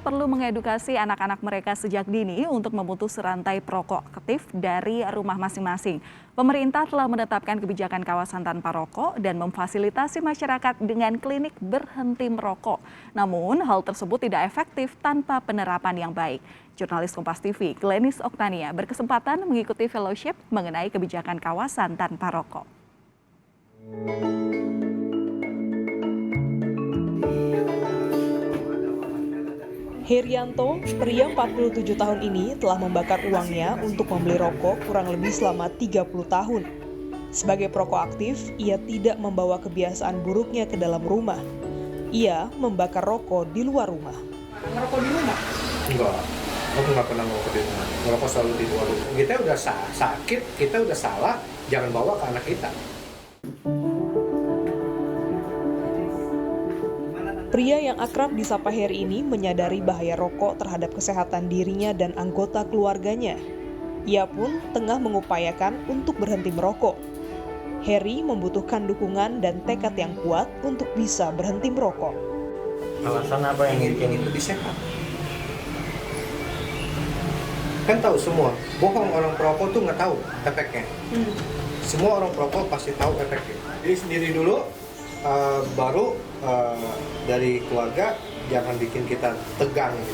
perlu mengedukasi anak-anak mereka sejak dini untuk memutus rantai perokok aktif dari rumah masing-masing. Pemerintah telah menetapkan kebijakan kawasan tanpa rokok dan memfasilitasi masyarakat dengan klinik berhenti merokok. Namun, hal tersebut tidak efektif tanpa penerapan yang baik. Jurnalis Kompas TV, Glenis Oktania, berkesempatan mengikuti fellowship mengenai kebijakan kawasan tanpa rokok. Herianto, pria 47 tahun ini telah membakar uangnya untuk membeli rokok kurang lebih selama 30 tahun. Sebagai perokok aktif, ia tidak membawa kebiasaan buruknya ke dalam rumah. Ia membakar rokok di luar rumah. Ngerokok di rumah? Enggak, aku nggak pernah ngerokok di rumah. Ngerokok selalu di luar rumah. Kita udah sakit, kita udah salah, jangan bawa ke anak kita. Pria yang akrab disapa Heri ini menyadari bahaya rokok terhadap kesehatan dirinya dan anggota keluarganya. Ia pun tengah mengupayakan untuk berhenti merokok. Heri membutuhkan dukungan dan tekad yang kuat untuk bisa berhenti merokok. Alasan apa yang bikin itu lebih sehat? Kan tahu semua, bohong orang perokok tuh nggak tahu efeknya. Semua orang perokok pasti tahu efeknya. Jadi sendiri dulu, baru dari keluarga jangan bikin kita tegang gitu.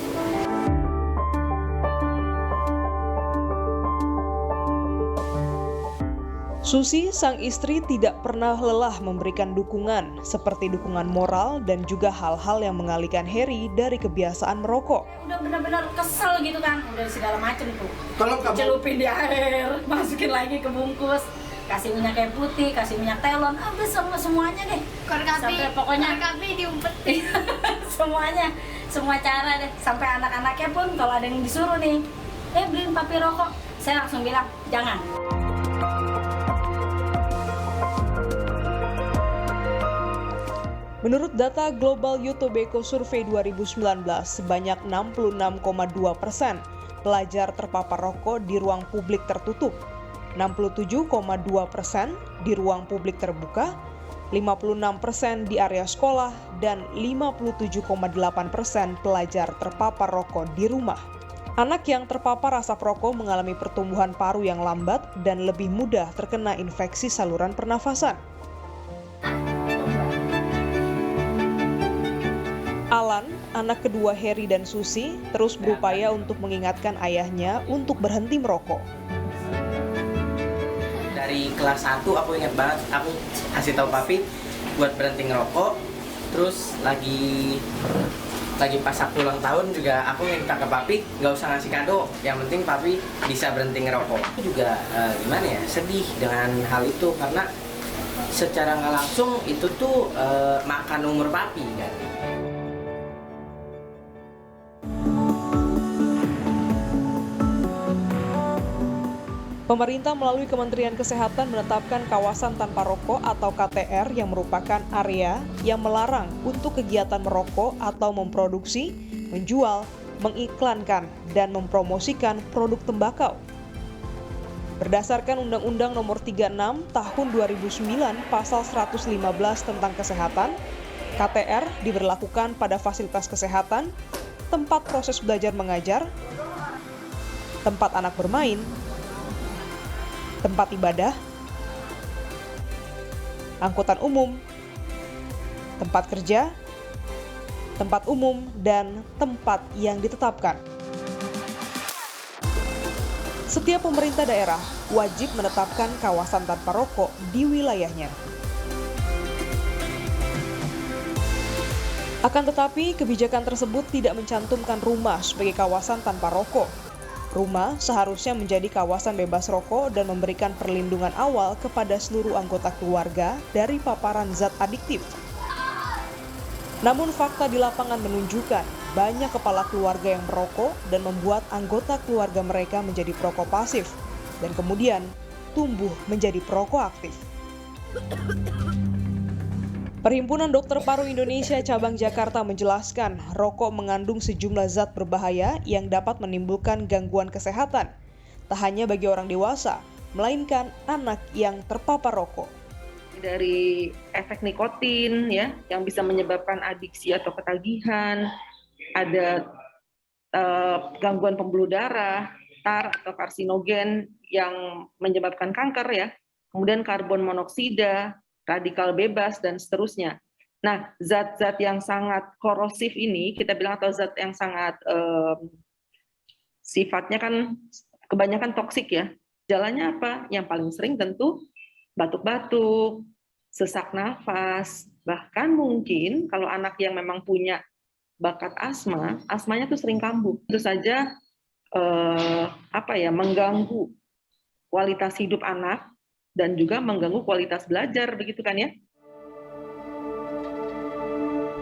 Susi, sang istri, tidak pernah lelah memberikan dukungan, seperti dukungan moral dan juga hal-hal yang mengalihkan Heri dari kebiasaan merokok. Udah benar-benar kesel gitu kan, udah segala macam tuh. Kalau kamu Celupin di air, masukin lagi ke bungkus, kasih minyak kayu putih, kasih minyak telon, habis semuanya deh. Sampai pokoknya diumpetin. Semuanya, semua cara deh. Sampai anak-anaknya pun kalau ada yang disuruh nih, beliin papi rokok, saya langsung bilang jangan. Menurut data Global Youth Tobacco Survey 2019, sebanyak 66,2% pelajar terpapar rokok di ruang publik tertutup, 67,2% di ruang publik terbuka, 56% di area sekolah, dan 57,8% pelajar terpapar rokok di rumah. Anak yang terpapar asap rokok mengalami pertumbuhan paru yang lambat dan lebih mudah terkena infeksi saluran pernafasan. Alan, anak kedua Heri dan Susi, terus berupaya untuk mengingatkan ayahnya untuk berhenti merokok. Dari kelas 1 aku ingat banget, aku kasih tahu papi buat berhenti ngerokok. Terus lagi pas aku ulang tahun juga aku minta ke papi nggak usah ngasih kado, yang penting papi bisa berhenti ngerokok. Aku juga gimana ya, sedih dengan hal itu karena secara nggak langsung itu tuh makan umur papi kan. Pemerintah melalui Kementerian Kesehatan menetapkan kawasan tanpa rokok atau KTR yang merupakan area yang melarang untuk kegiatan merokok atau memproduksi, menjual, mengiklankan, dan mempromosikan produk tembakau. Berdasarkan Undang-Undang Nomor 36 Tahun 2009 Pasal 115 tentang Kesehatan, KTR diberlakukan pada fasilitas kesehatan, tempat proses belajar mengajar, tempat anak bermain, tempat ibadah, angkutan umum, tempat kerja, tempat umum, dan tempat yang ditetapkan. Setiap pemerintah daerah wajib menetapkan kawasan tanpa rokok di wilayahnya. Akan tetapi, kebijakan tersebut tidak mencantumkan rumah sebagai kawasan tanpa rokok. Rumah seharusnya menjadi kawasan bebas rokok dan memberikan perlindungan awal kepada seluruh anggota keluarga dari paparan zat adiktif. Namun fakta di lapangan menunjukkan banyak kepala keluarga yang merokok dan membuat anggota keluarga mereka menjadi perokok pasif dan kemudian tumbuh menjadi perokok aktif. Perhimpunan Dokter Paru Indonesia Cabang Jakarta menjelaskan rokok mengandung sejumlah zat berbahaya yang dapat menimbulkan gangguan kesehatan, tak hanya bagi orang dewasa, melainkan anak yang terpapar rokok. Dari efek nikotin ya, yang bisa menyebabkan adiksi atau ketagihan, ada gangguan pembuluh darah, tar atau karsinogen yang menyebabkan kanker ya, kemudian karbon monoksida, radikal bebas dan seterusnya. Nah, zat-zat yang sangat korosif ini kita bilang, atau zat yang sangat sifatnya kan kebanyakan toksik ya. Jalannya apa? Yang paling sering tentu batuk-batuk, sesak nafas, bahkan mungkin kalau anak yang memang punya bakat asma, asmanya tuh sering kambuh. Itu saja mengganggu kualitas hidup anak dan juga mengganggu kualitas belajar, begitu kan ya?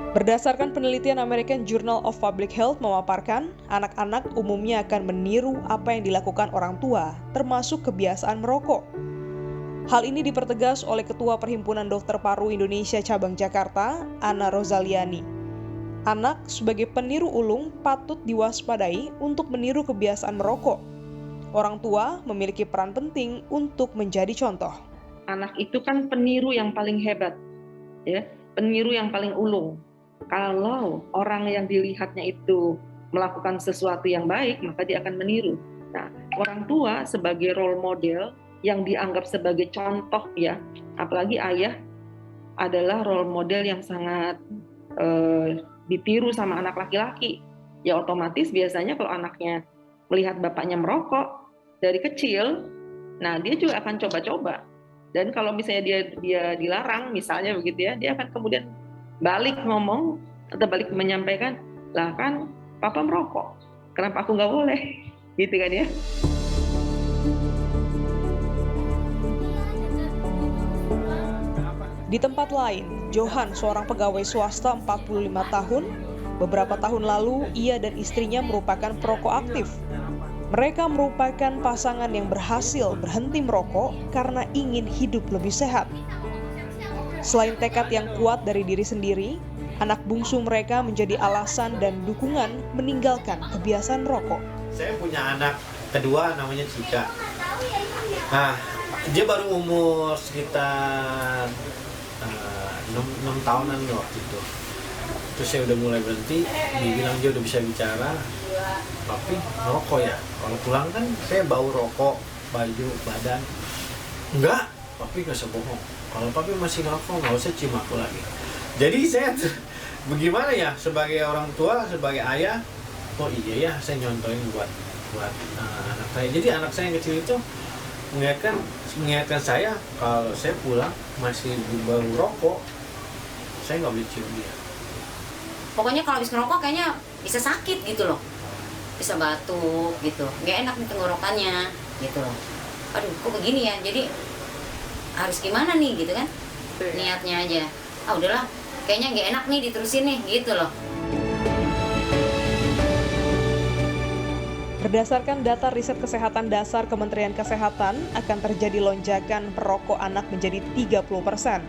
Berdasarkan penelitian American Journal of Public Health memaparkan, anak-anak umumnya akan meniru apa yang dilakukan orang tua, termasuk kebiasaan merokok. Hal ini dipertegas oleh Ketua Perhimpunan Dokter Paru Indonesia Cabang Jakarta, Ana Rozaliani. Anak sebagai peniru ulung patut diwaspadai untuk meniru kebiasaan merokok. Orang tua memiliki peran penting untuk menjadi contoh. Anak itu kan peniru yang paling hebat, ya, peniru yang paling ulung. Kalau orang yang dilihatnya itu melakukan sesuatu yang baik, maka dia akan meniru. Nah, orang tua sebagai role model yang dianggap sebagai contoh ya, apalagi ayah adalah role model yang sangat ditiru sama anak laki-laki. Ya otomatis biasanya kalau anaknya melihat bapaknya merokok dari kecil, nah dia juga akan coba-coba. Dan kalau misalnya dia dilarang misalnya begitu ya, dia akan kemudian balik ngomong atau balik menyampaikan, lah kan papa merokok, kenapa aku nggak boleh, gitu kan ya. Di tempat lain, Johan, seorang pegawai swasta 45 tahun, beberapa tahun lalu ia dan istrinya merupakan perokok aktif. Mereka merupakan pasangan yang berhasil berhenti merokok karena ingin hidup lebih sehat. Selain tekad yang kuat dari diri sendiri, anak bungsu mereka menjadi alasan dan dukungan meninggalkan kebiasaan merokok. Saya punya anak kedua namanya Cika. Nah, dia baru umur sekitar 6 tahunan waktu itu. Terus saya udah mulai berhenti, dibilang dia udah bisa bicara, papi merokok ya. Kalau pulang kan saya bau rokok, baju, badan. Enggak, papi gak usah bohong. Kalau papi masih ngerokok, gak usah cium aku lagi. Jadi saya bagaimana ya sebagai orang tua, sebagai ayah, oh iya ya saya nyontohin buat anak saya. Jadi anak saya yang kecil itu mengingatkan saya kalau saya pulang masih bau rokok, saya nggak boleh cium dia. Pokoknya kalau habis ngerokok kayaknya bisa sakit gitu loh, bisa batuk gitu, nggak enak nih tenggorokannya gitu loh. Aduh kok begini ya, jadi harus gimana nih gitu kan, niatnya aja. Udahlah, kayaknya nggak enak nih diterusin nih gitu loh. Berdasarkan data riset kesehatan dasar Kementerian Kesehatan, akan terjadi lonjakan perokok anak menjadi 30%.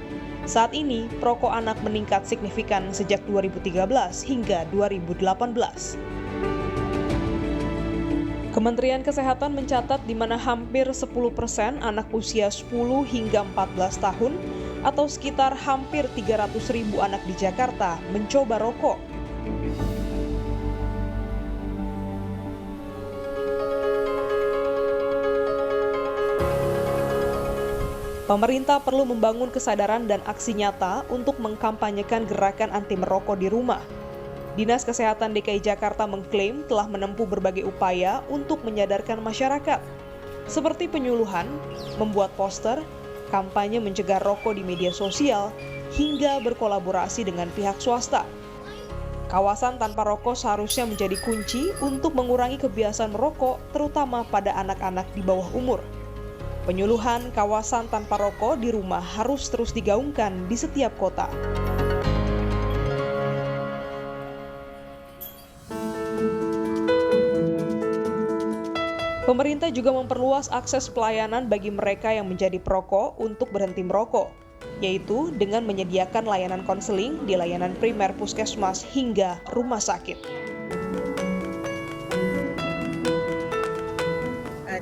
Saat ini, perokok anak meningkat signifikan sejak 2013 hingga 2018. Kementerian Kesehatan mencatat di mana hampir 10% anak usia 10 hingga 14 tahun atau sekitar hampir 300.000 anak di Jakarta mencoba rokok. Pemerintah perlu membangun kesadaran dan aksi nyata untuk mengkampanyekan gerakan anti merokok di rumah. Dinas Kesehatan DKI Jakarta mengklaim telah menempuh berbagai upaya untuk menyadarkan masyarakat, seperti penyuluhan, membuat poster, kampanye mencegah rokok di media sosial, hingga berkolaborasi dengan pihak swasta. Kawasan tanpa rokok seharusnya menjadi kunci untuk mengurangi kebiasaan merokok, terutama pada anak-anak di bawah umur. Penyuluhan kawasan tanpa rokok di rumah harus terus digaungkan di setiap kota. Pemerintah juga memperluas akses pelayanan bagi mereka yang menjadi perokok untuk berhenti merokok, yaitu dengan menyediakan layanan konseling di layanan primer puskesmas hingga rumah sakit.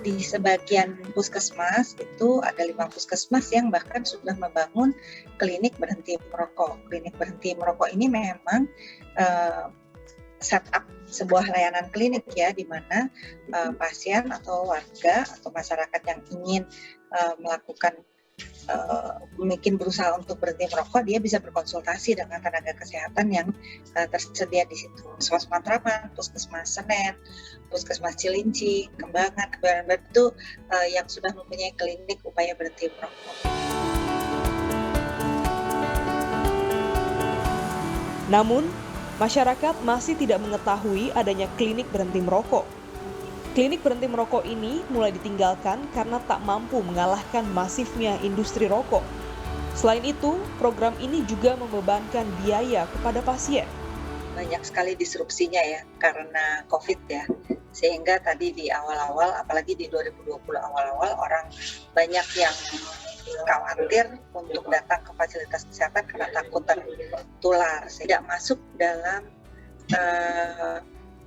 Di sebagian puskesmas itu ada 5 puskesmas yang bahkan sudah membangun klinik berhenti merokok. Klinik berhenti merokok ini memang setup sebuah layanan klinik ya, di mana pasien atau warga atau masyarakat yang ingin melakukan berusaha untuk berhenti merokok, dia bisa berkonsultasi dengan tenaga kesehatan yang tersedia di situ. Puskesmas Matraman, Puskesmas Senen, Puskesmas Cilinci, Kembangan, Kebayoran Baru itu yang sudah mempunyai klinik upaya berhenti merokok. Namun, masyarakat masih tidak mengetahui adanya klinik berhenti merokok. Klinik berhenti merokok ini mulai ditinggalkan karena tak mampu mengalahkan masifnya industri rokok. Selain itu, program ini juga membebankan biaya kepada pasien. Banyak sekali disrupsinya ya karena COVID ya, sehingga tadi di awal-awal, apalagi di 2020 awal-awal, orang banyak yang khawatir untuk datang ke fasilitas kesehatan karena takut tertular, tidak masuk dalam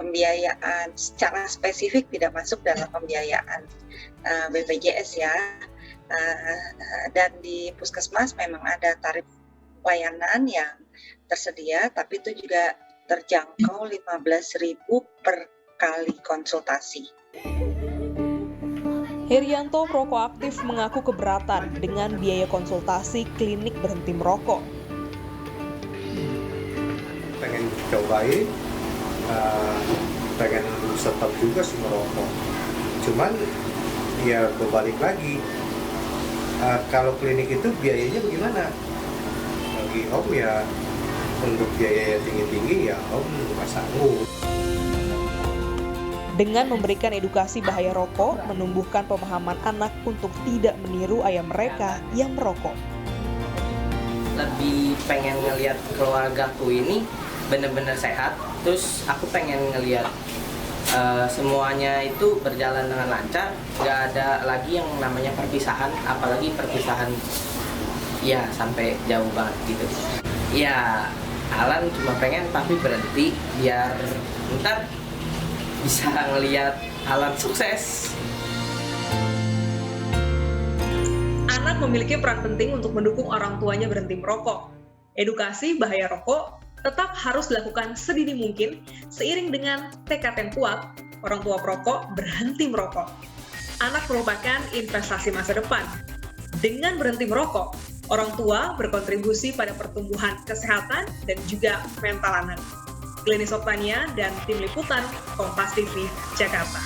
pembiayaan secara spesifik, tidak masuk dalam pembiayaan BPJS ya. Dan di puskesmas memang ada tarif layanan yang tersedia, tapi itu juga terjangkau 15.000 per kali konsultasi. Herianto, perokok aktif, mengaku keberatan dengan biaya konsultasi klinik berhenti merokok. Pengen cobain, pengen stop juga sih merokok. Cuman ya berbalik lagi, kalau klinik itu biayanya bagaimana? Bagi Om ya untuk biaya yang tinggi-tinggi ya Om nggak sanggup. Dengan memberikan edukasi bahaya rokok, menumbuhkan pemahaman anak untuk tidak meniru ayah mereka yang merokok. Lebih pengen ngelihat keluargaku ini bener-bener sehat, terus aku pengen ngelihat semuanya itu berjalan dengan lancar, nggak ada lagi yang namanya perpisahan, apalagi perpisahan ya sampai jauh banget gitu. Ya Alan cuma pengen papi berhenti biar ntar bisa ngelihat Alan sukses. Anak memiliki peran penting untuk mendukung orang tuanya berhenti merokok. Edukasi bahaya rokok tetap harus dilakukan sedini mungkin seiring dengan tekad yang kuat orang tua perokok berhenti merokok. Anak merupakan investasi masa depan. Dengan berhenti merokok, orang tua berkontribusi pada pertumbuhan kesehatan dan juga mental anak. Glenis Oktania dan tim liputan Kompas TV Jakarta.